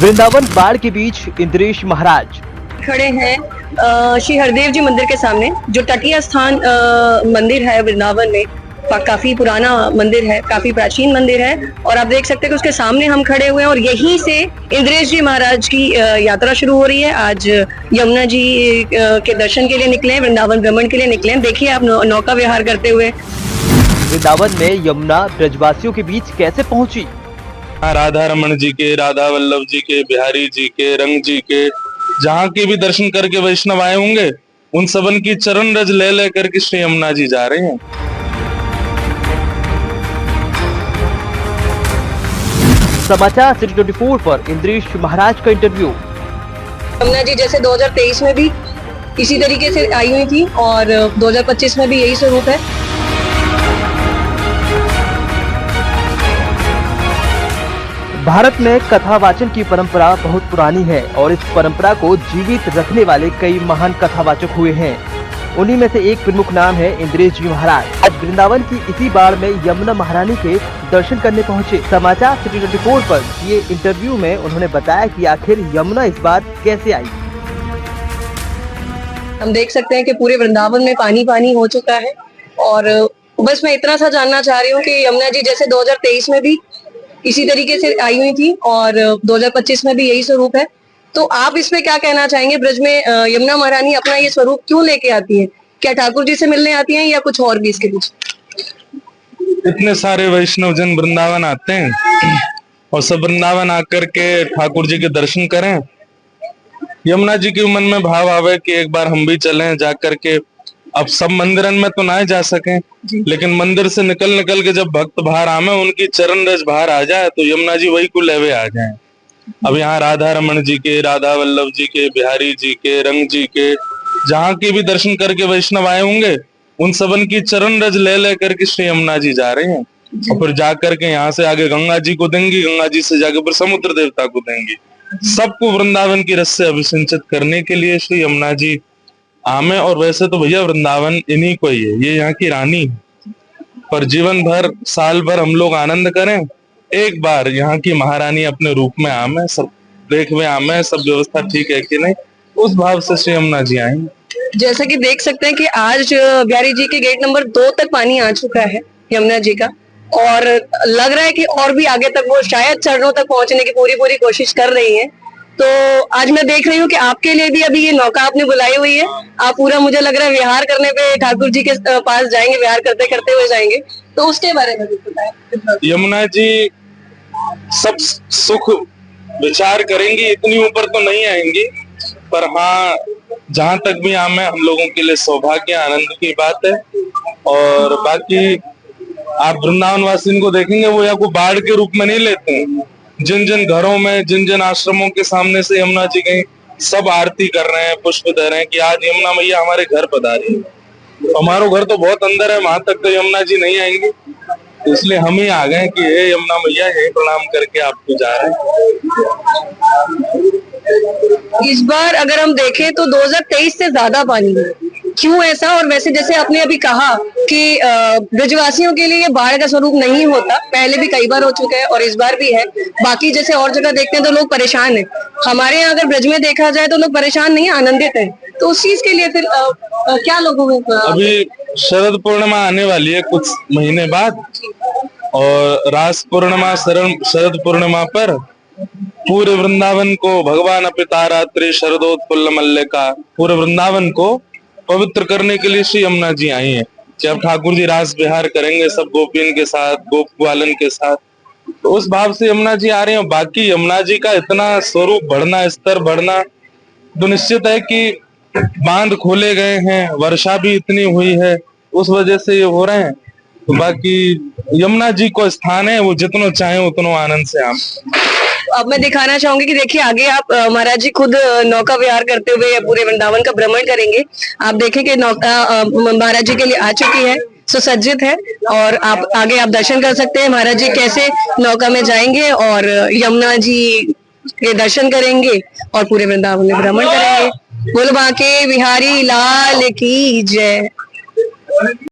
वृंदावन बाढ़ के बीच इंद्रेश महाराज खड़े हैं श्री हरदेव जी मंदिर के सामने, जो तटीय स्थान मंदिर है वृंदावन में। काफी पुराना मंदिर है, काफी प्राचीन मंदिर है और आप देख सकते हैं कि उसके सामने हम खड़े हुए हैं और यहीं से इंद्रेश जी महाराज की यात्रा शुरू हो रही है। आज यमुना जी के दर्शन के लिए निकले हैं, वृंदावन भ्रमण के लिए निकले हैं। देखिए आप नौका विहार करते हुए। वृंदावन में यमुना ब्रजवासियों के बीच कैसे पहुंची? राधा रमन जी के, राधा वल्लभ जी के, बिहारी जी के, रंग जी के, जहाँ के भी दर्शन करके वैष्णव आए होंगे, उन सबन की चरण रज ले लेकर के श्री यमुना जी जा रहे हैं। समाचार सिटी 24 पर इंद्रेश महाराज का इंटरव्यू। यमुना जी जैसे 2023 में भी इसी तरीके से आई हुई थी और 2025 में भी यही स्वरूप है। भारत में कथा वाचन की परंपरा बहुत पुरानी है और इस परंपरा को जीवित रखने वाले कई महान कथावाचक हुए हैं। उन्हीं में से एक प्रमुख नाम है इंद्रेश जी महाराज। आज वृंदावन की इसी बाढ़ में यमुना महारानी के दर्शन करने पहुंचे। समाचार सिटी 24 पर ये इंटरव्यू में उन्होंने बताया कि आखिर यमुना इस बार कैसे आई। हम देख सकते हैं कि पूरे वृंदावन में पानी पानी हो चुका है और बस मैं इतना सा जानना चाह रही हूँ कि यमुना जी जैसे 2023 में भी इसी तरीके से आई हुई थी और 2025 में भी यही स्वरूप है, तो आप इसमें क्या कहना चाहेंगे? ब्रज में यमुना महारानी अपना ये स्वरूप क्यों लेके आती है? क्या ठाकुर जी से मिलने आती हैं या कुछ और भी इसके पीछे? इतने सारे वैष्णव जन वृंदावन आते हैं और सब वृंदावन आकर के ठाकुर जी के दर्शन करें। यमुना जी के मन में भाव आवे कि एक बार हम भी चलें जाकर के। अब सब मंदिरन में तो ना जा सके, लेकिन मंदिर से निकल के जब भक्त बाहर आवे, उनकी चरण रज बाहर आ जाए तो यमुना जी वही को लेवे आ जाए। अब यहाँ राधा रमन जी के, राधा वल्लभ जी के, बिहारी जी के, रंग जी के, जहाँ के भी दर्शन करके वैष्णव आए होंगे, उन सबन की चरण रज ले लेकर के श्री यमुना जी जा रहे हैं। और फिर जाकर के यहाँ से आगे गंगा जी को देंगी, गंगा जी से जाकर फिर समुद्र देवता को देंगी। सबको वृंदावन की रस से अभिसिंचित करने के लिए श्री यमुना जी आमे। और वैसे तो भैया वृंदावन इन्हीं को ही है, ये यहाँ की रानी है। पर जीवन भर साल भर हम लोग आनंद करें, एक बार यहाँ की महारानी अपने रूप में आमे, सब देख में आमे, सब व्यवस्था ठीक है कि नहीं, उस भाव से श्री यमुना जी आएंगे। जैसा कि देख सकते हैं कि आज बिहारी जी के गेट नंबर 2 तक पानी आ चुका है यमुना जी का और लग रहा है कि और भी आगे तक वो शायद चरणों तक पहुंचने की पूरी कोशिश कर रही है। तो आज मैं देख रही हूँ कि आपके लिए भी अभी ये नौका आपने बुलाई हुई है। आप पूरा, मुझे लग रहा है, विहार करने पे ठाकुर जी के पास जाएंगे, विहार करते करते हुए जाएंगे, तो उसके बारे में भी बताएं। यमुना जी सब सुख विचार करेंगी, इतनी ऊपर तो नहीं आएंगी, पर हाँ जहां तक भी आमे हम लोगों के लिए सौभाग्य आनंद की बात है। और बाकी आप वृंदावन वासियों को देखेंगे, वो या को बाढ़ के रूप में नहीं लेते हैं। जिन जिन घरों में, जिन जिन आश्रमों के सामने से यमुना जी गई, सब आरती कर रहे हैं, पुष्प दे रहे हैं कि आज यमुना मैया हमारे घर पधारी है। हमारा घर तो बहुत अंदर है, वहां तक तो यमुना जी नहीं आएंगी, तो इसलिए हम ही आ गए कि हे यमुना मैया, यही प्रणाम करके आपको जा रहे हैं। इस बार अगर हम देखें तो 2023 से ज्यादा पानी है, क्यों ऐसा? और वैसे जैसे आपने अभी कहा कि ब्रजवासियों के लिए ये बाढ़ का स्वरूप नहीं होता, पहले भी कई बार हो चुका है और इस बार भी है। बाकी जैसे और जगह देखते हैं तो लोग परेशान हैं, हमारे यहाँ अगर ब्रज में देखा जाए तो लोग परेशान नहीं, आनंदित हैं। तो उस चीज के लिए फिर क्या लोगों में अभी शरद पूर्णिमा आने वाली है कुछ महीने बाद, और रास पूर्णिमा, शरद पूर्णिमा पर पूरे वृंदावन को भगवान पितारात्रि शरदोत्फुल्ल मल्लिका, पूरे वृंदावन को पवित्र करने के लिए श्री यमुना जी आई हैं कि अब ठाकुर जी रास विहार करेंगे सब गोपियों के साथ, गोप ग्वालन के साथ। तो उस भाव से यमुना जी आ रहे हैं। बाकी यमुना जी का इतना स्वरूप बढ़ना, स्तर बढ़ना, तो निश्चित है कि बांध खोले गए हैं, वर्षा भी इतनी हुई है, उस वजह से ये हो रहे हैं। तो बाकी यमुना जी को स्थान है, वो जितना चाहे उतना आनंद से आम। अब मैं दिखाना चाहूंगी कि देखिए आगे आप महाराज जी खुद नौका विहार करते हुए पूरे वृंदावन का भ्रमण करेंगे। आप देखें कि नौका महाराज जी के लिए आ चुकी है, सुसज्जित है और आप आगे आप दर्शन कर सकते हैं महाराज जी कैसे नौका में जाएंगे और यमुना जी के दर्शन करेंगे और पूरे वृंदावन में भ्रमण करेंगे। बोलो बांके बिहारी लाल की जय।